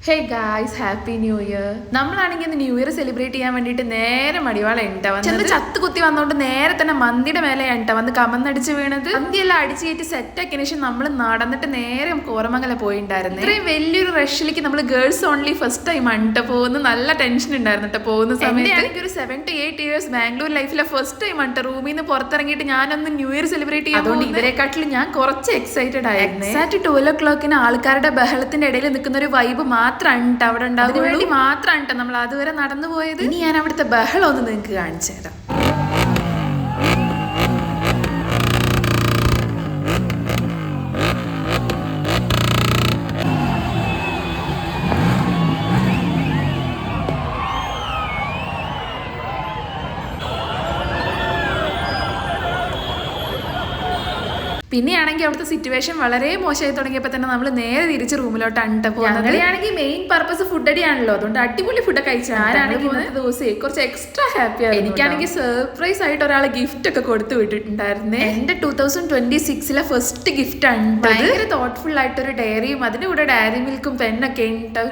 Hey guys happy new year. നമ്മളാണെങ്കിൽ ഇന്ന് new year celebrate ചെയ്യാൻ വേണ്ടിയിട്ട് നേരെ മടിവാള വന്നത് ചത്ത് കുത്തി വന്നോണ്ട് നേരെ തന്നെ മന്തിയുടെ മേലെ വന്ന് കമന്നടിച്ച് വീണത്. മന്തിയെല്ലാം അടിച്ച് കയറ്റി സെറ്റ് ആക്കിയതിനു ശേഷം നമ്മൾ നടന്നിട്ട് നേരെ കോരമംഗല പോയിണ്ടായിരുന്നു. ഇത്രയും വലിയൊരു റഷിലേക്ക് നമ്മൾ ഗേൾസ് ഓൺലി ഫസ്റ്റ് ടൈം ആണ് പോകുന്നത്. നല്ല ടെൻഷൻ ഉണ്ടായിരുന്നു പോകുന്ന സമയത്ത്. ഒരു 7 to 8 ഇയേഴ്സ് ബാംഗ്ലൂർ ലൈഫിലെ ഫസ്റ്റ് ടൈം ആണ് റൂമിൽ നിന്ന് പുറത്തിറങ്ങിയിട്ട് ഞാനൊന്ന് ന്യൂ ഇയർ സെലിബ്രേറ്റ് ചെയ്യാം. അതുകൊണ്ട് ഇവരെക്കാട്ടിലും ഞാൻ കുറച്ച് എക്സൈറ്റഡ് ആയിരുന്നു. എക്സാക്ട് 12 o'clock ആൾക്കാരുടെ ബഹളത്തിന്റെ ഇടയിൽ നിൽക്കുന്ന ഒരു വൈബ് മാത്രമാണ് അവിടെ ഉണ്ടാവും വേണ്ടി മാത്രമാണ് നമ്മൾ അതുവരെ നടന്നു പോയത്. ഇനി ഞാൻ അവിടുത്തെ ബഹളം ഒന്ന് നിങ്ങൾക്ക് കാണിച്ചു തരാം. പിന്നെയാണെങ്കിൽ അവിടുത്തെ സിറ്റുവേഷൻ വളരെ മോശമായി തുടങ്ങിയപ്പോൾ തന്നെ നമ്മൾ നേരെ തിരിച്ച് റൂമിലോട്ട് പോകുന്നത്. ഞങ്ങളെയാണെങ്കിൽ മെയിൻ പർപ്പസ് ഫുഡ് അടിയാണല്ലോ, അതുകൊണ്ട് അടിപൊളി ഫുഡ് കഴിച്ചു. ഞാനാണെങ്കിൽ പോകുന്ന ദിവസമേ കുറച്ച് എക്സ്ട്രാ ഹാപ്പി ആയി. എനിക്കാണെങ്കിൽ സർപ്രൈസ് ആയിട്ട് ഒരാൾ ഗിഫ്റ്റ് ഒക്കെ കൊടുത്തു വിട്ടിട്ടുണ്ടായിരുന്നേ. എന്റെ 2026 ഫസ്റ്റ് ഗിഫ്റ്റ് ആണ്. ഭയങ്കര തോട്ട്ഫുൾ ആയിട്ടൊരു ഡയറിയും അതിന്റെ കൂടെ ഡയറി മിൽക്കും പെന്നൊക്കെ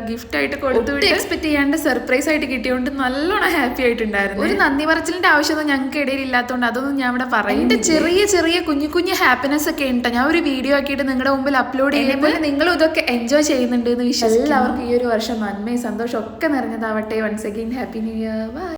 ഗിഫ്റ്റ് ആയിട്ട് കൊടുത്തു വിട്ട് എക്സ്പെക്ട് ചെയ്യാണ്ട് സർപ്രൈസ് ആയിട്ട് കിട്ടിയോണ്ട് നല്ലോണം ഹാപ്പി ആയിട്ടുണ്ടായിരുന്നു. ഒരു നന്ദി പറച്ചിലിന്റെ ആവശ്യമൊന്നും ഞങ്ങൾക്ക് ഇടയിൽ ഇല്ലാത്തതുകൊണ്ട് അതൊന്നും ഞാൻ ഇവിടെ പറയും. എന്റെ ചെറിയ ചെറിയ കുഞ്ഞു കുഞ്ഞു ഹാപ്പിനെസ് ഒക്കെ ഉണ്ട്. ഞാൻ ഒരു വീഡിയോ ആക്കിയിട്ട് നിങ്ങളുടെ മുമ്പിൽ അപ്ലോഡ് ചെയ്യുമ്പോൾ നിങ്ങളും ഇതൊക്കെ എൻജോയ് ചെയ്യുന്നുണ്ട് എന്ന് വിശ്വസിക്കുന്നു. എല്ലാവർക്കും ഈ ഒരു വർഷം നന്മയും സന്തോഷം ഒക്കെ നിറഞ്ഞതാവട്ടെ. Once again happy new year. By.